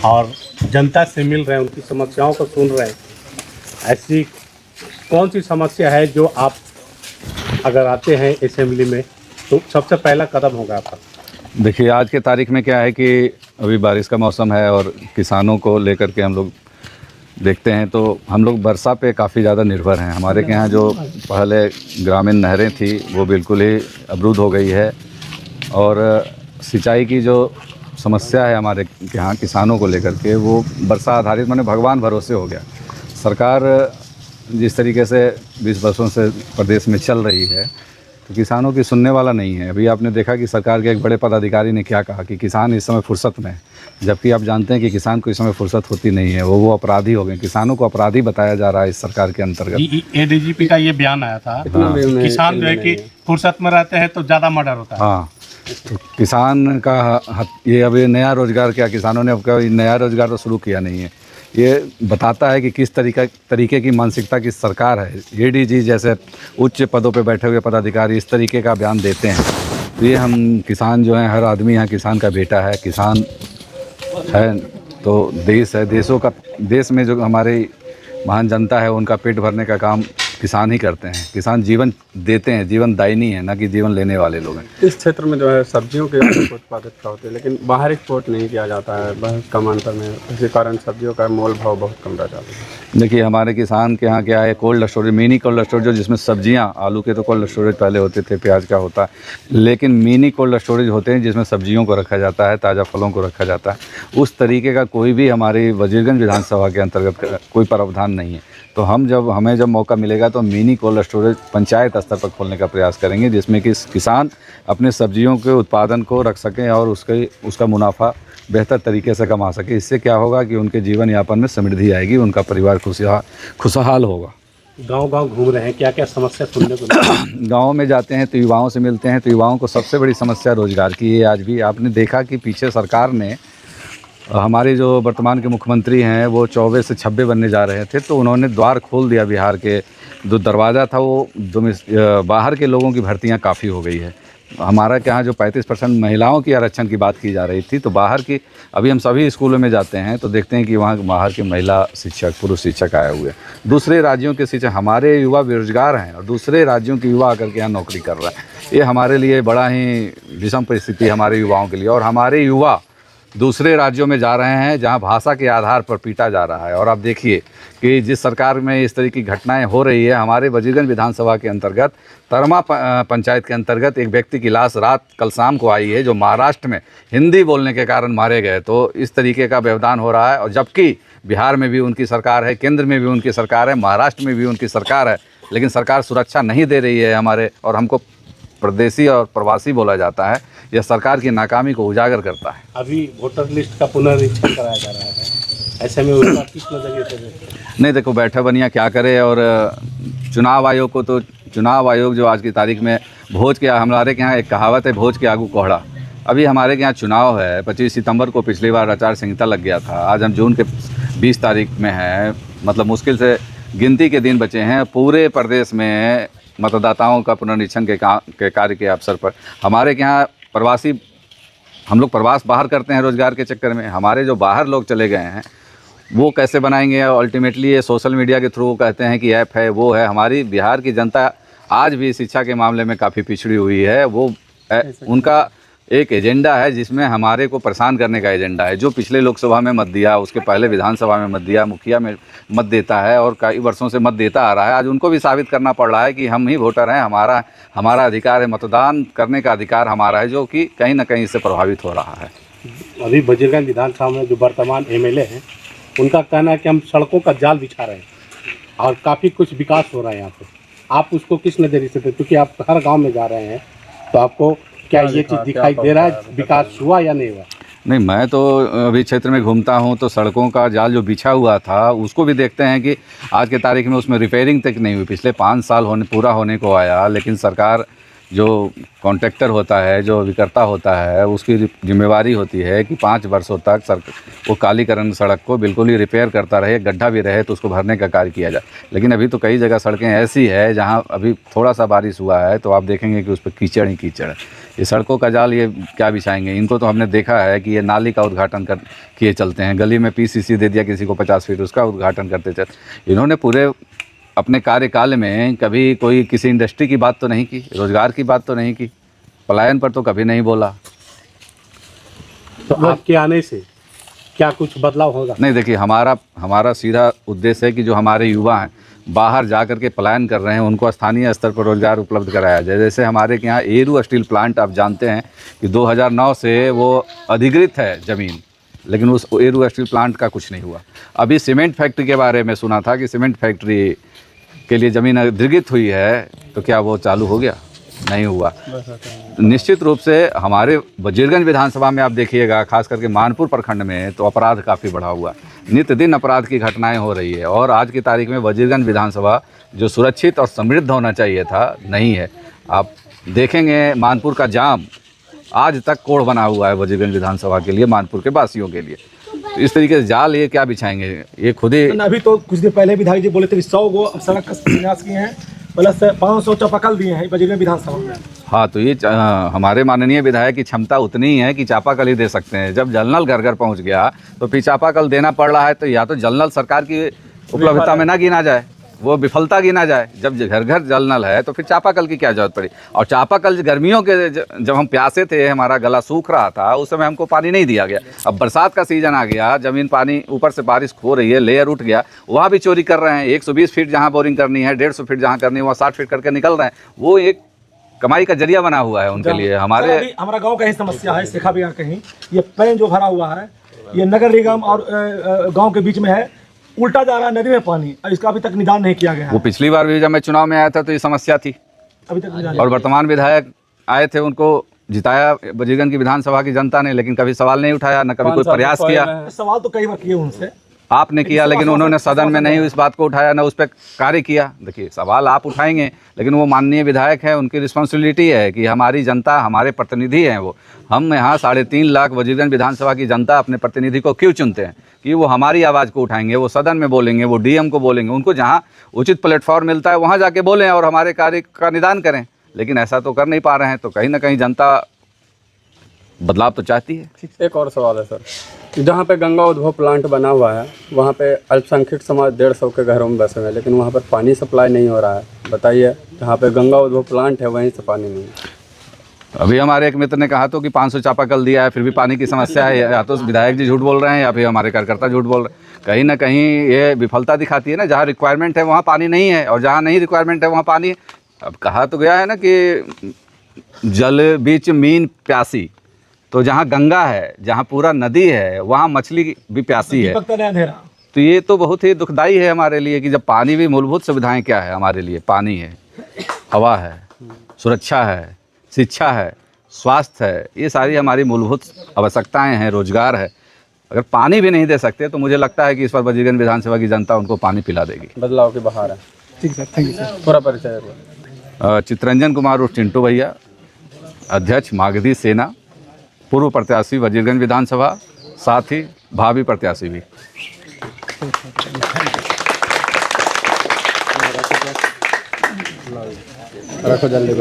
और जनता से मिल रहे हैं, उनकी समस्याओं को सुन रहे हैं। ऐसी कौन सी समस्या है जो आप अगर आते हैं असेंबली में तो सबसे पहला कदम होगा आपका? देखिए, आज के तारीख में क्या है कि अभी बारिश का मौसम है और किसानों को लेकर के हम लोग देखते हैं तो हम लोग वर्षा पे काफ़ी ज़्यादा निर्भर हैं। हमारे के यहाँ जो पहले ग्रामीण नहरें थी वो बिल्कुल ही अवरुद्ध हो गई है और सिंचाई की जो समस्या है हमारे यहाँ किसानों को लेकर के वो वर्षा आधारित माने भगवान भरोसे हो गया। सरकार जिस तरीके से 20 वर्षों से प्रदेश में चल रही है तो किसानों की सुनने वाला नहीं है। अभी आपने देखा कि सरकार के एक बड़े पदाधिकारी ने क्या कहा कि किसान इस समय फुर्सत में है, जबकि आप जानते हैं कि किसान को इस समय फुर्सत होती नहीं है, वो अपराधी हो गए। किसानों को अपराधी बताया जा रहा है इस सरकार के अंतर्गत। एडीजीपी का ये बयान आया था, किसान जो है कि फुर्सत में रहते हैं तो ज़्यादा मर्डर होता है। हाँ, तो किसान का ये अभी नया रोज़गार, क्या किसानों ने अब कभी नया रोज़गार तो शुरू किया नहीं है। ये बताता है कि किस तरीके की मानसिकता की सरकार है। एडीजी जैसे उच्च पदों पे बैठे हुए पदाधिकारी इस तरीके का बयान देते हैं तो ये हम किसान जो हैं, हर आदमी यहाँ किसान का बेटा है, किसान है तो देश है। देश में जो हमारी महान जनता है उनका पेट भरने का काम किसान ही करते हैं। किसान जीवन देते हैं, जीवन दायनी है, ना कि जीवन लेने वाले लोग हैं। इस क्षेत्र में जो है सब्जियों के उत्पादित का होते हैं, लेकिन बाहर एक्सपोर्ट नहीं किया जाता है बहुत कम अंतर में, इसी कारण सब्जियों का मोल भाव बहुत कम रह जाता है। देखिए, हमारे किसान के यहाँ क्या है, cold storage, mini cold storage, जिसमें सब्जियाँ, आलू के तो कोल्ड स्टोरेज पहले होते थे, प्याज का होता है, लेकिन मिनी कोल्ड स्टोरेज होते हैं जिसमें सब्जियों को रखा जाता है, ताज़ा फलों को रखा जाता है। उस तरीके का कोई भी हमारी वजीरगंज विधानसभा के अंतर्गत कोई प्रावधान नहीं है। तो हमें जब मौका मिलेगा तो मिनी कोल्ड स्टोरेज पंचायत स्तर पर खोलने का प्रयास करेंगे, जिसमें कि किसान अपने सब्जियों के उत्पादन को रख सकें और उसका मुनाफा बेहतर तरीके से कमा सके। इससे क्या होगा कि उनके जीवन यापन में समृद्धि आएगी, उनका परिवार खुशहाल होगा। गांव-गांव घूम रहे हैं, क्या क्या समस्या सुनने को मिली? गाँव में जाते हैं तो युवाओं से मिलते हैं तो युवाओं को सबसे बड़ी समस्या रोजगार की है। आज भी आपने देखा कि पीछे सरकार ने, हमारे जो वर्तमान के मुख्यमंत्री हैं वो 24 से 26 बनने जा रहे थे तो उन्होंने द्वार खोल दिया। बिहार के जो दरवाज़ा था वो बाहर के लोगों की भर्तियां काफ़ी हो गई है। हमारा के यहाँ जो 35% महिलाओं की आरक्षण की बात की जा रही थी तो बाहर की, अभी हम सभी स्कूलों में जाते हैं तो देखते हैं कि वहाँ बाहर के महिला शिक्षक, पुरुष शिक्षक आए हुए, दूसरे राज्यों के शिक्षक। हमारे युवा बेरोजगार हैं और दूसरे राज्यों के युवा आकर के यहाँ नौकरी कर रहे हैं। ये हमारे लिए बड़ा ही विषम परिस्थिति है हमारे युवाओं के लिए। और हमारे युवा दूसरे राज्यों में जा रहे हैं जहां भाषा के आधार पर पीटा जा रहा है। और आप देखिए कि जिस सरकार में इस तरह की घटनाएं हो रही है, हमारे वजीरगंज विधानसभा के अंतर्गत तरमा पंचायत के अंतर्गत एक व्यक्ति की लाश कल शाम को आई है जो महाराष्ट्र में हिंदी बोलने के कारण मारे गए। तो इस तरीके का व्यवधान हो रहा है। और जबकि बिहार में भी उनकी सरकार है, केंद्र में भी उनकी सरकार है, महाराष्ट्र में भी उनकी सरकार है, लेकिन सरकार सुरक्षा नहीं दे रही है हमारे, और हमको परदेसी और प्रवासी बोला जाता है। यह सरकार की नाकामी को उजागर करता है। अभी वोटर लिस्ट का पुनरीक्षण कराया जा रहा है, ऐसे में उसका किस नजरिए से देखते हैं? नहीं, देखो, बैठा बनिया क्या करे। और चुनाव आयोग को तो, चुनाव आयोग जो आज की तारीख में भोज के, हमारे के यहाँ एक कहावत है, भोज के आगू कोहड़ा। अभी हमारे के यहाँ चुनाव है, 25 सितंबर को पिछली बार आचार संहिता लग गया था। आज हम जून के 20 तारीख में हैं, मतलब मुश्किल से गिनती के दिन बचे हैं। पूरे प्रदेश में मतदाताओं का पुनरीक्षण के कार्य के अवसर पर हमारे यहाँ प्रवासी, हम लोग प्रवास बाहर करते हैं रोज़गार के चक्कर में। हमारे जो बाहर लोग चले गए हैं वो कैसे बनाएंगे? अल्टीमेटली ये सोशल मीडिया के थ्रू कहते हैं कि ऐप है, वो है। हमारी बिहार की जनता आज भी शिक्षा के मामले में काफ़ी पिछड़ी हुई है। वो उनका एक एजेंडा है जिसमें हमारे को परेशान करने का एजेंडा है। जो पिछले लोकसभा में मत दिया, उसके पहले विधानसभा में मत दिया, मुखिया में मत देता है और कई वर्षों से मत देता आ रहा है। आज उनको भी साबित करना पड़ रहा है कि हम ही वोटर हैं, हमारा अधिकार है, मतदान करने का अधिकार हमारा है, जो कि कहीं ना कहीं इससे प्रभावित हो रहा है। अभी वजीरगंज विधानसभा में जो वर्तमान एमएलए हैं उनका कहना है कि हम सड़कों का जाल बिछा रहे हैं और काफ़ी कुछ विकास हो रहा है यहाँ पे। आप उसको किस नज़रिए से, क्योंकि आप हर गाँव में जा रहे हैं, तो आपको क्या ये चीज़ दिखाई दे रहा है, विकास हुआ या नहीं हुआ? नहीं, मैं तो अभी क्षेत्र में घूमता हूं तो सड़कों का जाल जो बिछा हुआ था उसको भी देखते हैं कि आज के तारीख में उसमें रिपेयरिंग तक नहीं हुई। पिछले 5 साल पूरा होने को आया, लेकिन सरकार, जो कॉन्ट्रैक्टर होता है, जो विक्रेता होता है, उसकी जिम्मेवारी होती है कि 5 वर्षों तक वो कालीकरण सड़क को बिल्कुल ही रिपेयर करता रहे, गड्ढा भी रहे तो उसको भरने का कार्य किया जाए। लेकिन अभी तो कई जगह सड़कें ऐसी है जहां अभी थोड़ा सा बारिश हुआ है तो आप देखेंगे कि उस पर कीचड़ ही कीचड़ है। ये सड़कों का जाल ये क्या बिछाएंगे? इनको तो हमने देखा है कि ये नाली का उद्घाटन कर किए चलते हैं, गली में PCC दे दिया किसी को 50 फीट, उसका उद्घाटन करते चल। इन्होंने पूरे अपने कार्यकाल में कभी कोई किसी इंडस्ट्री की बात तो नहीं की, रोजगार की बात तो नहीं की, पलायन पर तो कभी नहीं बोला। तो आपके आने से क्या कुछ बदलाव होगा? नहीं, देखिए हमारा सीधा उद्देश्य है कि जो हमारे युवा हैं बाहर जा कर के पलायन कर रहे हैं उनको स्थानीय स्तर पर रोजगार उपलब्ध कराया जाए। जैसे हमारे के यहाँ एरू स्टील प्लांट, आप जानते हैं कि 2009 से वो अधिकृत है ज़मीन, लेकिन उस एरू स्टील प्लांट का कुछ नहीं हुआ। अभी सीमेंट फैक्ट्री के बारे में सुना था कि सीमेंट फैक्ट्री के लिए ज़मीन अधिकृत हुई है, तो क्या वो चालू हो गया? नहीं हुआ। निश्चित रूप से हमारे वजीरगंज विधानसभा में आप देखिएगा, खास करके मानपुर प्रखंड में तो अपराध काफ़ी बढ़ा हुआ, नित्य दिन अपराध की घटनाएं हो रही है। और आज की तारीख में वजीरगंज विधानसभा जो सुरक्षित और समृद्ध होना चाहिए था, नहीं है। आप देखेंगे मानपुर का जाम आज तक कोढ़ बना हुआ है वजीरगंज विधानसभा के लिए, मानपुर के वासियों के लिए। तो इस तरीके से जाल ये क्या बिछाएंगे? ये खुद ही अभी तो कुछ दिन पहले विधायक जी बोले थे 100 गो सड़क का शिलान्यास किए हैं, प्लस 500 चापाकल दिए हैं वजीरगंज विधानसभा में। हाँ, तो ये हमारे माननीय विधायक की क्षमता उतनी ही है कि चापाकल ही दे सकते हैं। जब जल नल घर घर पहुँच गया तो फिर चापाकल देना पड़ रहा है, तो या तो जल नल सरकार की उपलब्धता में ना गिना जाए, वो विफलता गिना जाए। जब घर घर जल नल है तो फिर चापाकल की क्या जरूरत पड़ी? और चापाकल गर्मियों के जब हम प्यासे थे, हमारा गला सूख रहा था, उस समय हमको पानी नहीं दिया गया। अब बरसात का सीजन आ गया, ज़मीन पानी ऊपर से बारिश हो रही है, लेयर उठ गया, वहाँ भी चोरी कर रहे हैं। 120 फीट जहाँ बोरिंग करनी है, 150 फीट जहाँ करनी है, वहाँ 60 फीट करके निकल रहे हैं। वो एक कमाई का जरिया बना हुआ है उनके लिए। हमारा गाँव का ही समस्या है, शेखा बिहार कहीं ये पैन जो भरा हुआ है, ये नगर निगम और गाँव के बीच में है, उल्टा जा रहा है नदी में पानी, और इसका अभी तक निदान नहीं किया गया है। वो पिछली बार भी जब मैं चुनाव में आया था तो ये समस्या थी, अभी तक निदान। और वर्तमान विधायक आए थे, उनको जिताया वजीरगंज की विधानसभा की जनता ने, लेकिन कभी सवाल नहीं उठाया, न कभी कोई प्रयास किया। सवाल तो कई बार किए उनसे, आपने किया, लेकिन उन्होंने सदन में नहीं इस बात को उठाया, ना उस पर कार्य किया। देखिए, सवाल आप उठाएंगे, लेकिन वो माननीय विधायक है, उनकी रिस्पॉन्सिबिलिटी है कि हमारी जनता हमारे प्रतिनिधि हैं। वो हम यहाँ 3.5 लाख वजीरगंज विधानसभा की जनता अपने प्रतिनिधि को क्यों चुनते हैं? कि वो हमारी आवाज़ को उठाएंगे, वो सदन में बोलेंगे, वो DM को बोलेंगे, उनको जहाँ उचित प्लेटफॉर्म मिलता है वहाँ जाके बोलें और हमारे कार्य का निदान करें। लेकिन ऐसा तो कर नहीं पा रहे हैं, तो कहीं ना कहीं जनता बदलाव तो चाहती है। एक और सवाल है सर, जहाँ पे गंगा उद्भव प्लांट बना हुआ है, वहाँ पे अल्पसंख्यक समाज 150 के घरों में बसे हुए हैं, लेकिन वहाँ पर पानी सप्लाई नहीं हो रहा है। बताइए, जहाँ पे गंगा उद्भव प्लांट है वहीं से पानी नहीं है। अभी हमारे एक मित्र ने कहा तो कि 500 चापाकल दिया है, फिर भी पानी की समस्या है। या तो विधायक जी झूठ बोल रहे हैं या फिर हमारे कार्यकर्ता झूठ बोल रहे हैं। कहीं ना कहीं ये विफलता दिखाती है ना, जहाँ रिक्वायरमेंट है वहाँ पानी नहीं है, और जहाँ नहीं रिक्वायरमेंट है वहाँ पानी है। अब कहा तो गया है ना कि जल बीच मीन प्यासी, तो जहाँ गंगा है, जहाँ पूरा नदी है, वहाँ मछली भी प्यासी है। तो ये तो बहुत ही दुखदाई है हमारे लिए कि जब पानी भी, मूलभूत सुविधाएं क्या है हमारे लिए? पानी है, हवा है, सुरक्षा है, शिक्षा है, स्वास्थ्य है, ये सारी हमारी मूलभूत आवश्यकताएं हैं, रोजगार है। अगर पानी भी नहीं दे सकते तो मुझे लगता है कि इस बार वजीरगंज विधानसभा की जनता उनको पानी पिला देगी। बदलाव की बहार है। ठीक सर, थैंक यू सर। पूरा परिचय। चित्रंजन कुमार उर्फ चिंटू भैया, अध्यक्ष मागधी सेना, पूर्व प्रत्याशी वजीरगंज विधानसभा, साथ ही भावी प्रत्याशी भी। रखो जल्दी।